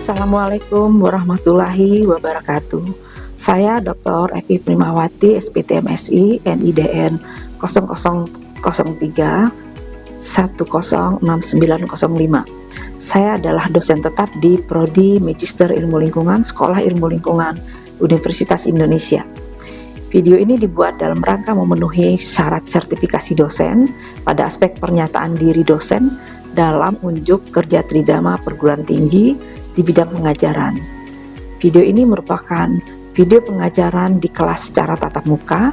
Assalamualaikum warahmatullahi wabarakatuh. Saya Dr. Evi Primawati, SPT MSI, NIDN 0003 106905. Saya adalah dosen tetap di Prodi Magister Ilmu Lingkungan, Sekolah Ilmu Lingkungan Universitas Indonesia. Video ini dibuat dalam rangka memenuhi syarat sertifikasi dosen pada aspek pernyataan diri dosen dalam unjuk kerja tridharma perguruan tinggi di bidang pengajaran. Video ini merupakan video pengajaran di kelas secara tatap muka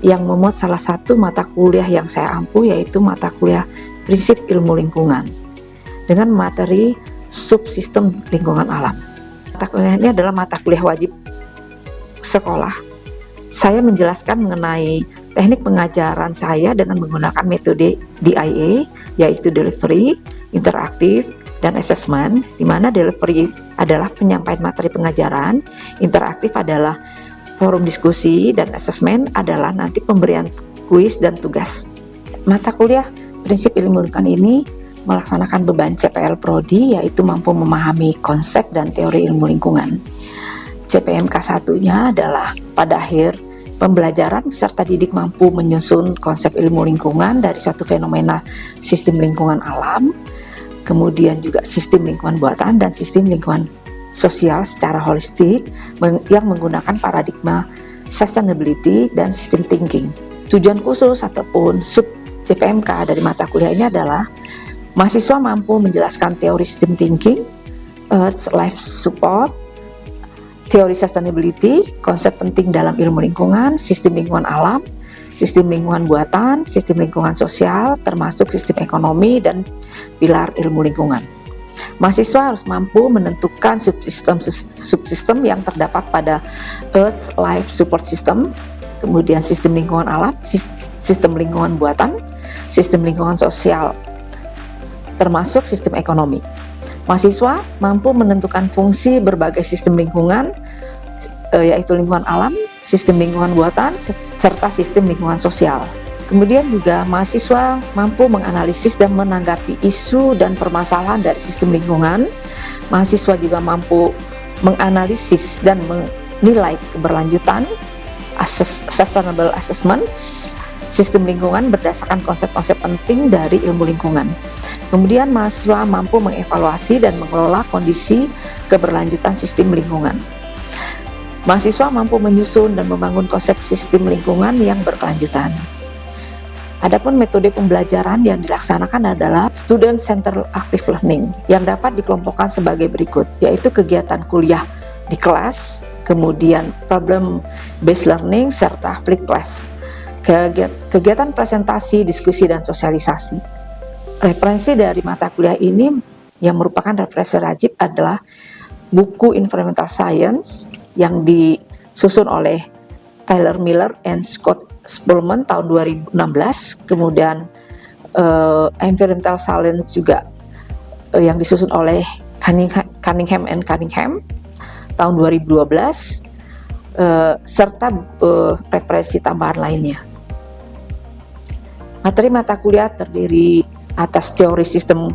yang memuat salah satu mata kuliah yang saya ampu, yaitu mata kuliah Prinsip Ilmu Lingkungan dengan materi subsistem lingkungan alam. Mata kuliah ini adalah mata kuliah wajib sekolah. Saya menjelaskan mengenai teknik pengajaran saya dengan menggunakan metode DIA, yaitu delivery, interaktif, dan assessment, di mana delivery adalah penyampaian materi pengajaran, interaktif adalah forum diskusi, dan assessment adalah nanti pemberian kuis dan tugas. Mata kuliah Prinsip Ilmu Lingkungan ini melaksanakan beban CPL Prodi, yaitu mampu memahami konsep dan teori ilmu lingkungan. CPMK 1-nya adalah pada akhir pembelajaran peserta didik mampu menyusun konsep ilmu lingkungan dari suatu fenomena sistem lingkungan alam, kemudian juga sistem lingkungan buatan dan sistem lingkungan sosial secara holistik yang menggunakan paradigma sustainability dan system thinking. Tujuan khusus ataupun sub CPMK dari mata kuliah ini adalah mahasiswa mampu menjelaskan teori system thinking, Earth Life Support, teori sustainability, konsep penting dalam ilmu lingkungan, sistem lingkungan alam, sistem lingkungan buatan, sistem lingkungan sosial, termasuk sistem ekonomi dan pilar ilmu lingkungan. Mahasiswa harus mampu menentukan subsistem yang terdapat pada Earth Life Support System, kemudian sistem lingkungan alam, sistem lingkungan buatan, sistem lingkungan sosial, termasuk sistem ekonomi. Mahasiswa mampu menentukan fungsi berbagai sistem lingkungan, yaitu lingkungan alam, sistem lingkungan buatan, serta sistem lingkungan sosial. Kemudian juga mahasiswa mampu menganalisis dan menanggapi isu dan permasalahan dari sistem lingkungan. Mahasiswa juga mampu menganalisis dan menilai keberlanjutan, sustainable assessment, sistem lingkungan berdasarkan konsep-konsep penting dari ilmu lingkungan. Kemudian mahasiswa mampu mengevaluasi dan mengelola kondisi keberlanjutan sistem lingkungan. Mahasiswa mampu menyusun dan membangun konsep sistem lingkungan yang berkelanjutan. Adapun metode pembelajaran yang dilaksanakan adalah Student Centered Active Learning yang dapat dikelompokkan sebagai berikut, yaitu kegiatan kuliah di kelas, kemudian problem based learning, serta flip class. Kegiatan presentasi, diskusi, dan sosialisasi. Referensi dari mata kuliah ini yang merupakan referensi wajib adalah buku Environmental Science yang disusun oleh Tyler Miller and Scott Spulman tahun 2016, kemudian Environmental Science juga yang disusun oleh Cunningham and Cunningham tahun 2012, serta referensi tambahan lainnya. Materi mata kuliah terdiri atas teori sistem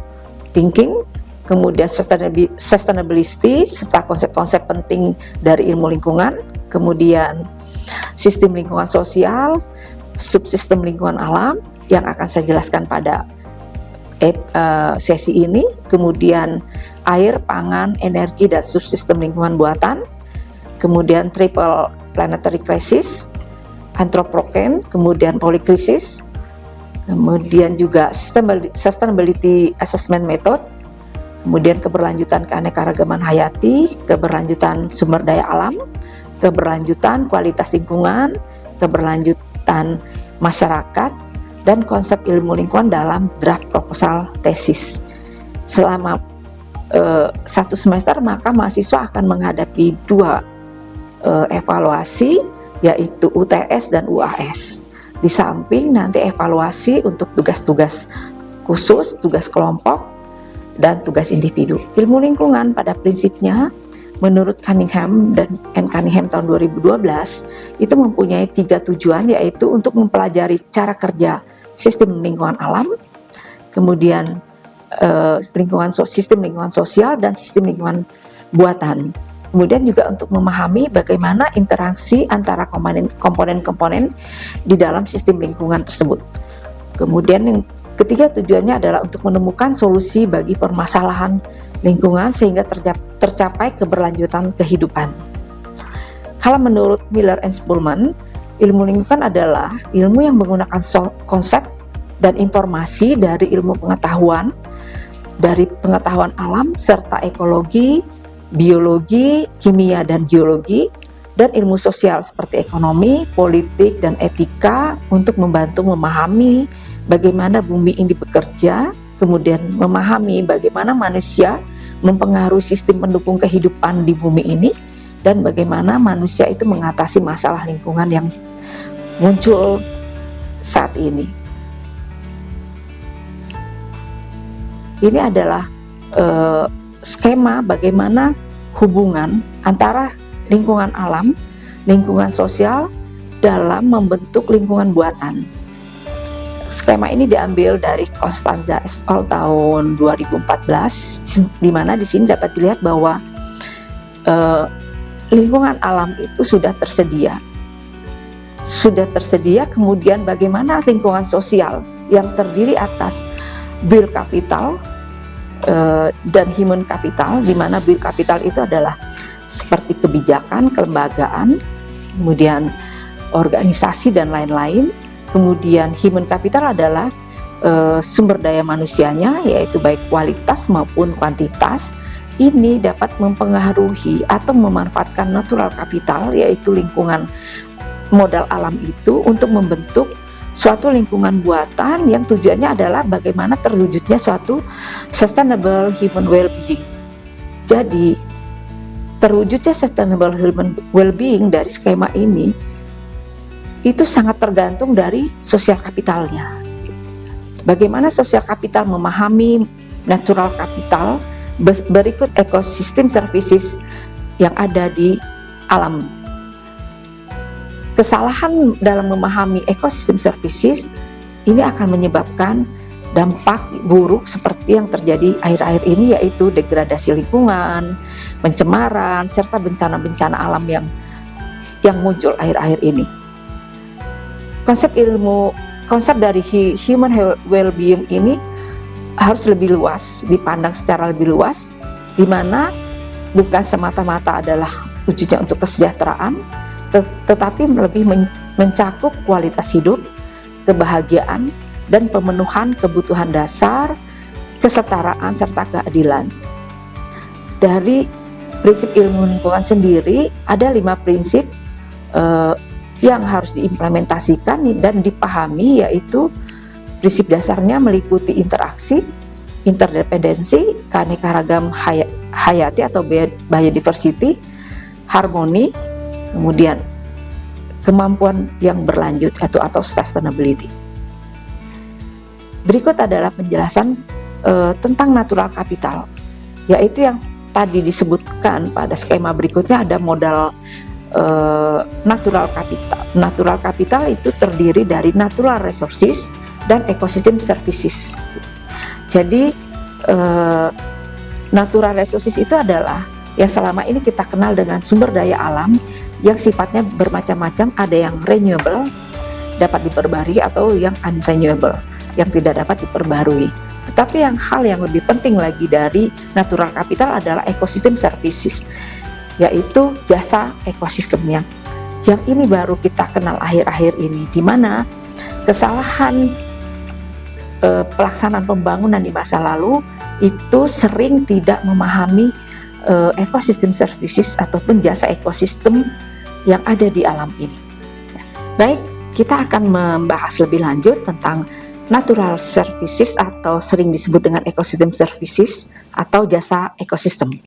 thinking, kemudian sustainability serta konsep-konsep penting dari ilmu lingkungan, kemudian sistem lingkungan sosial, subsistem lingkungan alam yang akan saya jelaskan pada sesi ini, kemudian air, pangan, energi, dan subsistem lingkungan buatan, kemudian triple planetary crisis, anthropocene, kemudian polykrisis, kemudian juga sustainability assessment method, kemudian keberlanjutan keanekaragaman hayati, keberlanjutan sumber daya alam, keberlanjutan kualitas lingkungan, keberlanjutan masyarakat, dan konsep ilmu lingkungan dalam draft proposal tesis. Selama 1 semester maka mahasiswa akan menghadapi 2 evaluasi, yaitu UTS dan UAS. Di samping nanti evaluasi untuk tugas-tugas khusus, tugas kelompok, dan tugas individu. Ilmu lingkungan pada prinsipnya menurut Cunningham dan Cunningham tahun 2012 itu mempunyai 3 tujuan, yaitu untuk mempelajari cara kerja sistem lingkungan alam, kemudian sistem lingkungan sosial, dan sistem lingkungan buatan. Kemudian juga untuk memahami bagaimana interaksi antara komponen-komponen di dalam sistem lingkungan tersebut. Kemudian yang ketiga, tujuannya adalah untuk menemukan solusi bagi permasalahan lingkungan sehingga tercapai keberlanjutan kehidupan. Kalau menurut Miller and Spulman, ilmu lingkungan adalah ilmu yang menggunakan konsep dan informasi dari ilmu pengetahuan, dari pengetahuan alam serta ekologi, biologi, kimia dan geologi, dan ilmu sosial seperti ekonomi, politik, dan etika untuk membantu memahami bagaimana bumi ini bekerja, kemudian memahami bagaimana manusia mempengaruhi sistem pendukung kehidupan di bumi ini, dan bagaimana manusia itu mengatasi masalah lingkungan yang muncul saat ini. Ini adalah skema bagaimana hubungan antara lingkungan alam, lingkungan sosial dalam membentuk lingkungan buatan. Skema ini diambil dari Constanza et al. Tahun 2014, di mana di sini dapat dilihat bahwa lingkungan alam itu sudah tersedia. Kemudian bagaimana lingkungan sosial yang terdiri atas Bill Capital dan Human Capital, di mana Bill Capital itu adalah seperti kebijakan, kelembagaan, kemudian organisasi dan lain-lain. Kemudian Human Capital adalah sumber daya manusianya, yaitu baik kualitas maupun kuantitas. Ini dapat mempengaruhi atau memanfaatkan natural capital, yaitu lingkungan modal alam itu untuk membentuk suatu lingkungan buatan yang tujuannya adalah bagaimana terwujudnya suatu sustainable human well-being. Jadi terwujudnya sustainable human well-being dari skema ini itu sangat tergantung dari sosial kapitalnya. Bagaimana sosial kapital memahami natural capital berikut ekosistem services yang ada di alam. Kesalahan dalam memahami ekosistem services ini akan menyebabkan dampak buruk seperti yang terjadi akhir-akhir ini, yaitu degradasi lingkungan, pencemaran, serta bencana-bencana alam yang muncul akhir-akhir ini. Konsep dari human well-being ini harus lebih luas, dipandang secara lebih luas, di mana bukan semata-mata adalah wujudnya untuk kesejahteraan, tetapi lebih mencakup kualitas hidup, kebahagiaan, dan pemenuhan kebutuhan dasar, kesetaraan, serta keadilan. Dari prinsip ilmu lingkungan sendiri, ada 5 prinsip yang harus diimplementasikan dan dipahami, yaitu prinsip dasarnya meliputi interaksi, interdependensi, keanekaragam hayati atau biodiversity, harmoni, kemudian kemampuan yang berlanjut atau sustainability. Berikut adalah penjelasan tentang natural capital, yaitu yang tadi disebutkan pada skema berikutnya. Ada modal natural capital. Natural capital itu terdiri dari natural resources dan ecosystem services. Jadi natural resources itu adalah yang selama ini kita kenal dengan sumber daya alam yang sifatnya bermacam-macam. Ada yang renewable, dapat diperbarui, atau yang unrenewable, yang tidak dapat diperbarui. Tetapi hal yang lebih penting lagi dari natural capital adalah ecosystem services, yaitu jasa ekosistem yang ini baru kita kenal akhir-akhir ini, di mana kesalahan pelaksanaan pembangunan di masa lalu itu sering tidak memahami ekosistem services ataupun jasa ekosistem yang ada di alam ini. Baik, kita akan membahas lebih lanjut tentang natural services atau sering disebut dengan ecosystem services atau jasa ekosistem.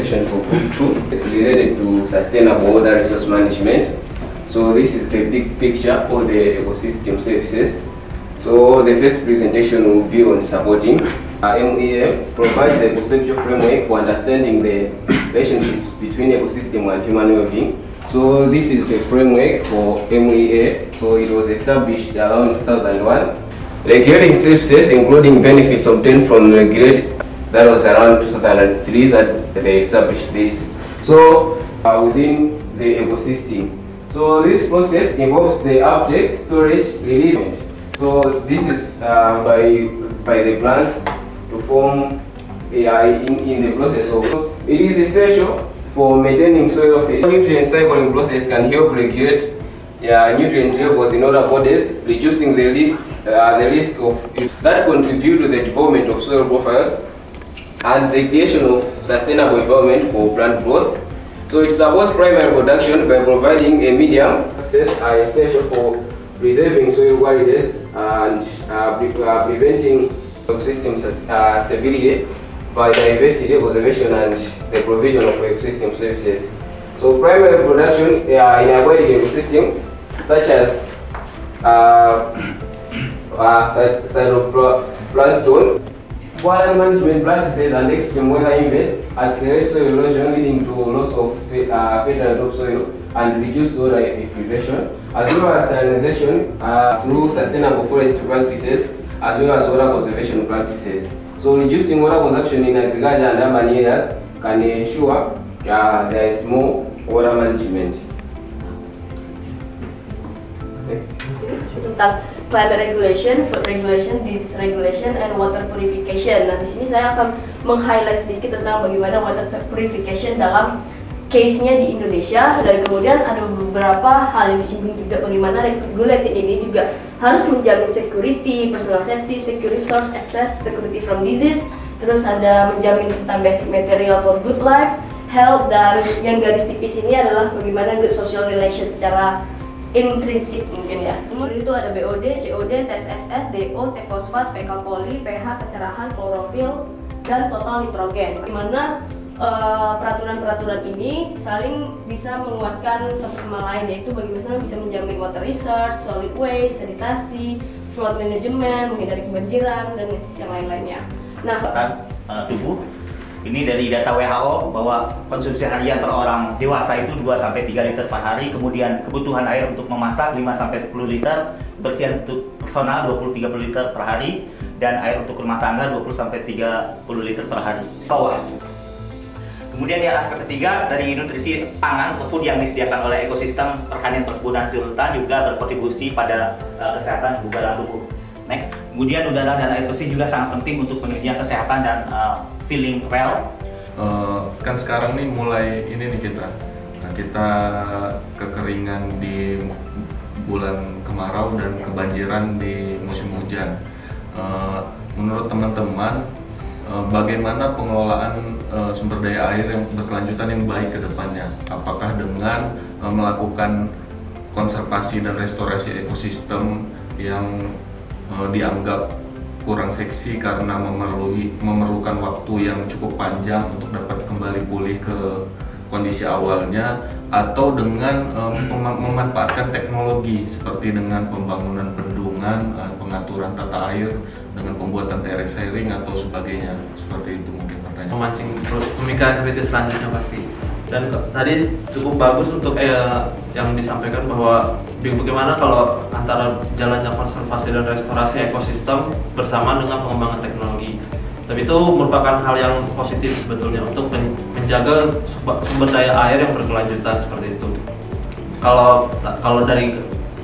For Book 2 is related to sustainable water resource management. So this is the big picture of the ecosystem services. So the first presentation will be on supporting MEA provides a conceptual framework for understanding the relationships between ecosystem and human well-being. So this is the framework for MEA. So it was established around 2001. Regulating services, including benefits obtained from regulate, that was around 2003 that they established this. So within the ecosystem. So this process involves the uptake, storage, release. So this is by the plants to form in the process of. It is essential for maintaining soil health. Nutrient cycling process can help regulate nutrient levels in other bodies, reducing the risk of that contribute to the development of soil profiles and the creation of sustainable environment for plant growth. So it supports primary production by providing a medium access are essential for preserving soil qualities and preventing ecosystem stability by diversity conservation and the provision of ecosystem services. So primary production in aquatic ecosystem such as phytoplankton, water management practices and extreme weather events accelerate soil erosion, leading to loss of fertile topsoil and reduced water infiltration, as well as salinization through sustainable forest practices, as well as water conservation practices. So reducing water consumption in agriculture and urban areas can ensure there is more water management. Next. Tentang climate regulation, food regulation, disease regulation, and water purification. Nah, di sini saya akan meng-highlight sedikit tentang bagaimana water purification dalam case-nya di Indonesia, dan kemudian ada beberapa hal yang disinggung juga bagaimana regulating ini juga harus menjamin security, personal safety, secure resource access, security from disease, terus ada menjamin tentang basic material for good life, health, dan yang garis tipis ini adalah bagaimana good social relation secara intrinsik mungkin ya. Kemudian itu ada BOD, COD, TSSS, DO, T-fosfat, fecal poly, pH, kecerahan, klorofil, dan total nitrogen. Dimana peraturan-peraturan ini saling bisa menguatkan satu sama lain, yaitu bagaimana bisa menjamin water resource, solid waste, sanitasi, flood management, menghindari kebanjiran, dan yang lain-lainnya. Nah, tubuh ini dari data WHO bahwa konsumsi harian per orang dewasa itu 2-3 liter per hari, kemudian kebutuhan air untuk memasak 5-10 liter, kebersihan untuk personal 20-30 liter per hari, dan air untuk rumah tangga 20-30 liter per hari. Bawah. Kemudian yang aspek ketiga dari nutrisi pangan ataupun yang disediakan oleh ekosistem pertanian perkebunan hasil hutan juga berkontribusi pada kesehatan kebugaran tubuh. Next. Kemudian udara dan air bersih juga sangat penting untuk penunjang kesehatan dan feeling well. Kan sekarang nih mulai ini nih kita kekeringan di bulan kemarau dan kebanjiran di musim hujan. Menurut teman-teman, bagaimana pengelolaan sumber daya air yang berkelanjutan yang baik ke depannya? Apakah dengan melakukan konservasi dan restorasi ekosistem yang dianggap kurang seksi karena memerlukan waktu yang cukup panjang untuk dapat kembali pulih ke kondisi awalnya, atau dengan memanfaatkan teknologi seperti dengan pembangunan bendungan, pengaturan tata air dengan pembuatan terrace sharing atau sebagainya. Seperti itu mungkin pertanyaan. Memancing pemikiran kritis selanjutnya pasti. Dan tadi cukup bagus untuk yang disampaikan bahwa bagaimana kalau antara jalannya konservasi dan restorasi ekosistem bersama dengan pengembangan teknologi. Tapi itu merupakan hal yang positif sebetulnya untuk menjaga sumber daya air yang berkelanjutan seperti itu. Kalau dari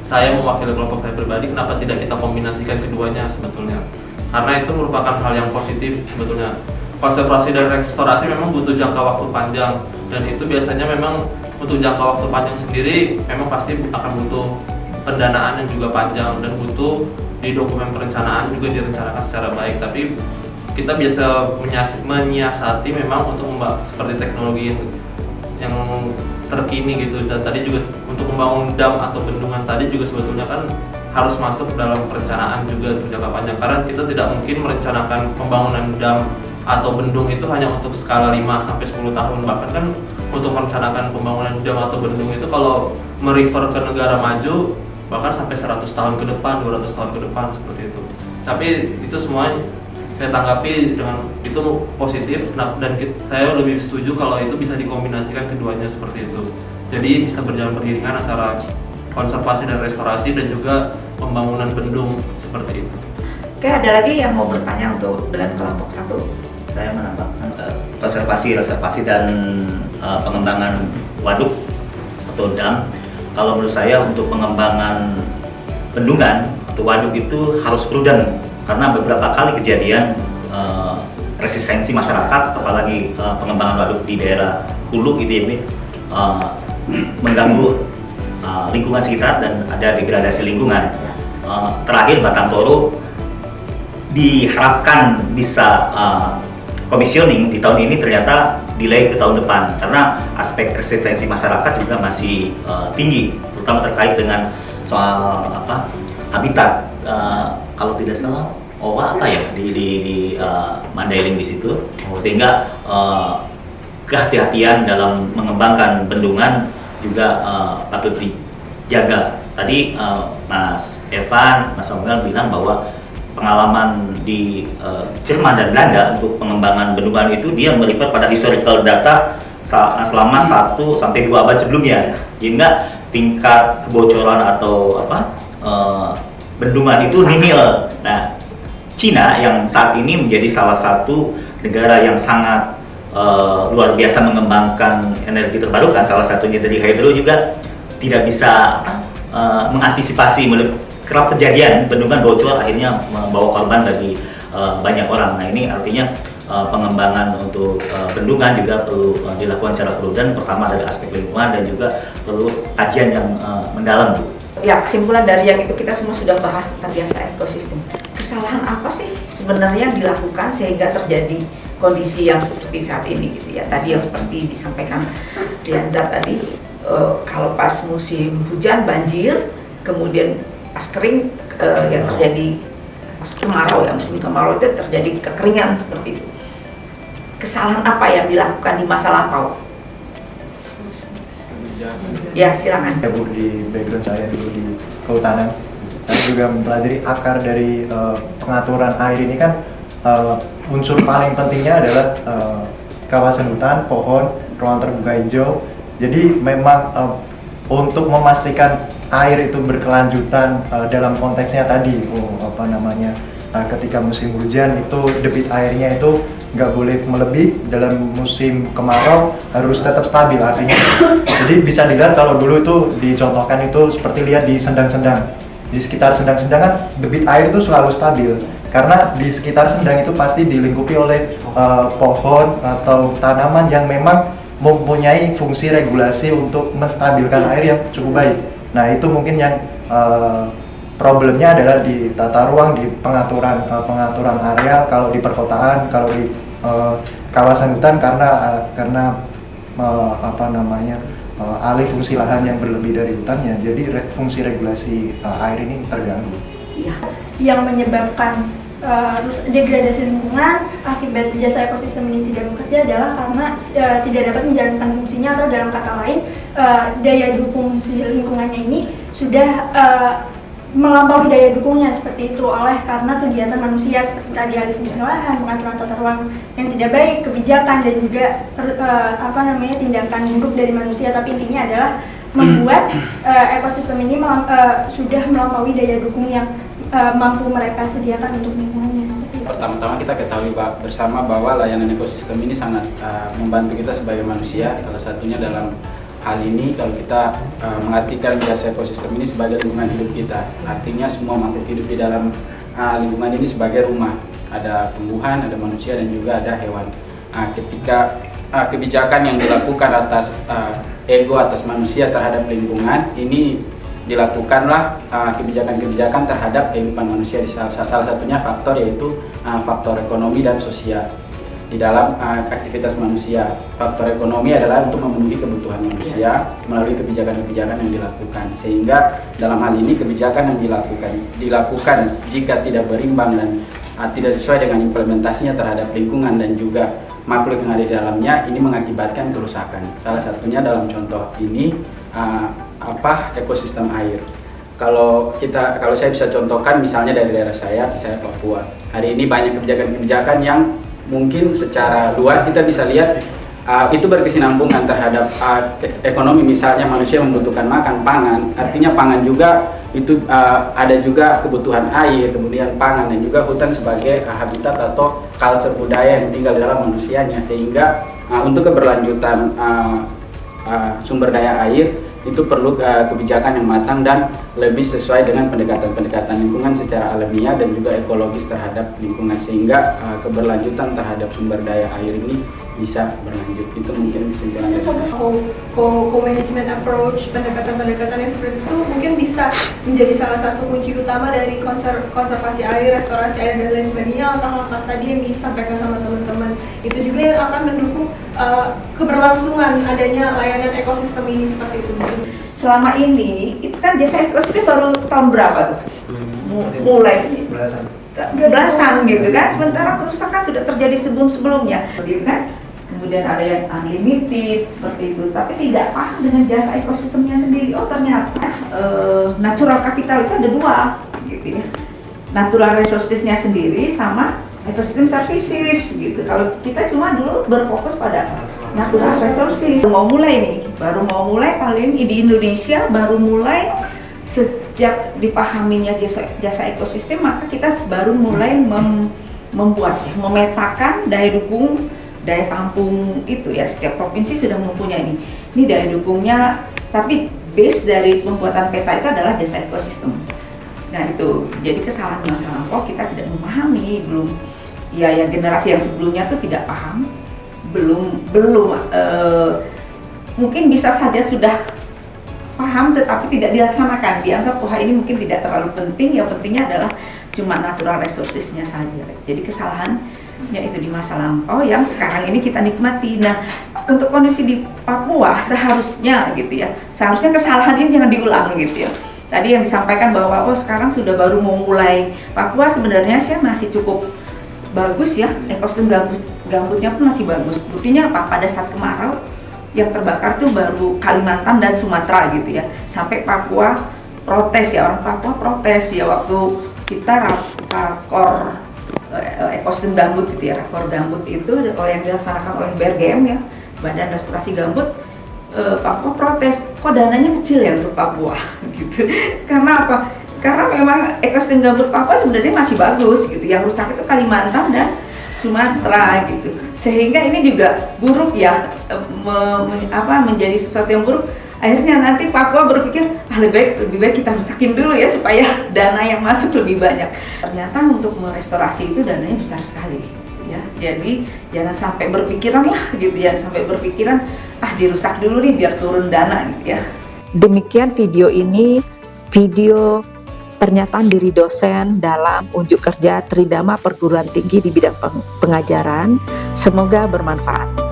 saya mewakili kelompok saya pribadi, kenapa tidak kita kombinasikan keduanya sebetulnya? Karena itu merupakan hal yang positif sebetulnya. Konservasi dan restorasi memang butuh jangka waktu panjang, dan itu biasanya memang untuk jangka waktu panjang sendiri memang pasti akan butuh pendanaan yang juga panjang, dan butuh di dokumen perencanaan juga direncanakan secara baik. Tapi kita biasa menyiasati memang untuk seperti teknologi yang terkini gitu. Dan tadi juga untuk membangun dam atau bendungan tadi juga sebetulnya kan harus masuk dalam perencanaan juga untuk jangka panjang, karena kita tidak mungkin merencanakan pembangunan dam atau bendung itu hanya untuk skala 5-10 tahun. Bahkan kan untuk merencanakan pembangunan dam atau bendung itu kalau merefer ke negara maju bahkan sampai 100 tahun ke depan, 200 tahun ke depan seperti itu. Tapi itu semua saya tanggapi dengan itu positif, dan saya lebih setuju kalau itu bisa dikombinasikan keduanya seperti itu. Jadi bisa berjalan beriringan antara konservasi dan restorasi dan juga pembangunan bendung seperti itu. Oke, ada lagi yang mau bertanya untuk dengan kelompok 1? Saya menambahkan konservasi dan pengembangan waduk atau dam. Kalau menurut saya untuk pengembangan bendungan atau waduk itu harus prudent karena beberapa kali kejadian resistensi masyarakat, apalagi pengembangan waduk di daerah hulu gitu ya, mengganggu lingkungan sekitar dan ada degradasi lingkungan. Terakhir Batang Toru diharapkan bisa commissioning di tahun ini, ternyata delay ke tahun depan karena aspek resistensi masyarakat juga masih tinggi, terutama terkait dengan soal habitat. Kalau tidak salah owa di Mandailing di situ, sehingga kehati-hatian dalam mengembangkan bendungan juga patut dijaga. Tadi Mas Evan, Mas Samuel bilang bahwa pengalaman di Jerman dan Belanda untuk pengembangan bendungan itu dia melipat pada historical data selama 1 sampai 2 abad sebelumnya, sehingga tingkat kebocoran atau bendungan itu nihil. Nah, Cina yang saat ini menjadi salah satu negara yang sangat luar biasa mengembangkan energi terbarukan, salah satunya dari hydro, juga tidak bisa mengantisipasi kerap kejadian bendungan bocor akhirnya membawa korban bagi banyak orang. Nah, ini artinya pengembangan untuk bendungan juga perlu dilakukan secara prudent. Pertama dari aspek lingkungan dan juga perlu kajian yang mendalam, Bu. Ya, kesimpulan dari yang itu kita semua sudah bahas tentang jasa ekosistem. Kesalahan apa sih sebenarnya yang dilakukan sehingga terjadi kondisi yang seperti saat ini gitu ya? Tadi yang seperti disampaikan Rianza tadi, kalau pas musim hujan banjir, kemudian pas kering yang terjadi pas kemarau, ya musim kemarau itu terjadi kekeringan seperti itu. Kesalahan apa yang dilakukan di masa lampau? Ya, silakan. Ya Bu, di background saya dulu di kehutanan, saya juga mempelajari akar dari pengaturan air ini kan unsur paling pentingnya adalah kawasan hutan, pohon, ruang terbuka hijau. Jadi memang untuk memastikan air itu berkelanjutan dalam konteksnya tadi, ketika musim hujan itu debit airnya itu nggak boleh melebih, dalam musim kemarau harus tetap stabil artinya. Jadi bisa dilihat kalau dulu itu dicontohkan itu seperti lihat di Sendang-Sendang, di sekitar Sendang-Sendang kan debit air itu selalu stabil karena di sekitar Sendang itu pasti dilingkupi oleh pohon atau tanaman yang memang mempunyai fungsi regulasi untuk menstabilkan air yang cukup baik. Nah, itu mungkin yang problemnya adalah di tata ruang, di pengaturan area. Kalau di perkotaan, kalau di kawasan hutan karena alih fungsi lahan yang berlebih dari hutannya, jadi fungsi regulasi air ini terganggu. Ya. Yang menyebabkan degradasi lingkungan akibat jasa ekosistem ini tidak bekerja adalah karena tidak dapat menjalankan fungsinya, atau dalam kata lain daya dukung si lingkungannya ini sudah melampaui daya dukungnya seperti itu, oleh karena kegiatan manusia seperti tadi alih fungsi lahan, pengaturan tata ruang yang tidak baik, kebijakan, dan juga tindakan buruk dari manusia. Tapi intinya adalah membuat ekosistem ini sudah melampaui daya dukung yang mampu mereka sediakan untuk lingkungannya. Pertama-tama kita ketahui bersama bahwa layanan ekosistem ini sangat membantu kita sebagai manusia. Salah satunya dalam hal ini kalau kita mengartikan jasa ekosistem ini sebagai lingkungan hidup kita. Artinya semua makhluk hidup di dalam lingkungan ini sebagai rumah. Ada tumbuhan, ada manusia, dan juga ada hewan. Ketika kebijakan yang dilakukan atas ego atas manusia terhadap lingkungan ini dilakukanlah kebijakan-kebijakan terhadap kehidupan manusia, di salah satunya faktor yaitu faktor ekonomi dan sosial di dalam aktivitas manusia. Faktor ekonomi adalah untuk memenuhi kebutuhan manusia melalui kebijakan-kebijakan yang dilakukan, sehingga dalam hal ini kebijakan yang dilakukan jika tidak berimbang dan tidak sesuai dengan implementasinya terhadap lingkungan dan juga makhluk yang ada di dalamnya, ini mengakibatkan kerusakan. Salah satunya dalam contoh ini ekosistem air. kalau saya bisa contohkan misalnya dari daerah saya Papua. Hari ini banyak kebijakan-kebijakan yang mungkin secara luas kita bisa lihat itu berkesinambungan terhadap ekonomi, misalnya manusia membutuhkan makan, pangan, artinya pangan juga itu ada juga kebutuhan air, kemudian pangan, dan juga hutan sebagai habitat atau culture budaya yang tinggal di dalam manusianya, sehingga untuk keberlanjutan sumber daya air itu perlu kebijakan yang matang dan lebih sesuai dengan pendekatan lingkungan secara alamiah dan juga ekologis terhadap lingkungan, sehingga keberlanjutan terhadap sumber daya air ini bisa berlanjut. Itu mungkin kesimpulan dari saya. Co-management approach, pendekatan-pendekatan yang seperti itu mungkin bisa menjadi salah satu kunci utama dari konservasi air, restorasi air, dan lain sebagainya. Langkah-langkah tadi yang disampaikan sama teman-teman itu juga yang akan mendukung keberlangsungan adanya layanan ekosistem ini seperti itu. Selama ini itu kan jasa ekosistem baru tahun berapa tuh? Mulai belasan gitu kan, sementara kerusakan sudah terjadi sebelumnya, gitu kan? Kemudian ada yang unlimited seperti itu, tapi tidak paham dengan jasa ekosistemnya sendiri. Oh ternyata natural capital itu ada dua, gitu ya. Natural resources-nya sendiri sama ekosistem services gitu. Kalau kita cuma dulu berfokus pada natural resources. Baru mau mulai paling di Indonesia baru mulai sejak dipahaminya jasa ekosistem, maka kita baru mulai membuat memetakan daya dukung, daya tampung itu ya. Setiap provinsi sudah mempunyai ini daya dukungnya, tapi base dari pembuatan peta itu adalah jasa ekosistem. Nah itu jadi kesalahan masa lampau, kita tidak memahami, belum ya, yang generasi yang sebelumnya tuh tidak paham, belum mungkin bisa saja sudah paham tetapi tidak dilaksanakan, dianggap wah ini mungkin tidak terlalu penting, yang pentingnya adalah cuma natural resources-nya saja. Jadi kesalahannya itu di masa lampau yang sekarang ini kita nikmati. Nah untuk kondisi di Papua seharusnya gitu ya, seharusnya kesalahan ini jangan diulang gitu ya. Tadi yang disampaikan bahwa oh sekarang sudah baru mau mulai, Papua sebenarnya sih masih cukup bagus ya, ekosistem gambutnya pun masih bagus. Buktinya apa? Pada saat kemarau yang terbakar tuh baru Kalimantan dan Sumatera gitu ya. Sampai Papua protes ya, orang Papua protes ya waktu kita rakor ekosistem gambut gitu ya. Rakor gambut itu yang dilaksanakan oleh BRGM ya, Badan Restorasi Gambut. Papua protes, kok dananya kecil ya untuk Papua gitu. Karena apa? Karena memang ekosistem gambut Papua sebenarnya masih bagus gitu. Yang rusak itu Kalimantan dan Sumatera gitu. Sehingga ini juga buruk ya, menjadi sesuatu yang buruk. Akhirnya nanti Papua berpikir lebih baik kita rusakin dulu ya supaya dana yang masuk lebih banyak. Ternyata untuk merestorasi itu dananya besar sekali ya. Jadi jangan sampai berpikiran lah gitu ya, sampai berpikiran dirusak dulu nih biar turun dana gitu ya. Demikian video ini, video pernyataan diri dosen dalam unjuk kerja Tridharma Perguruan Tinggi di bidang pengajaran. Semoga bermanfaat.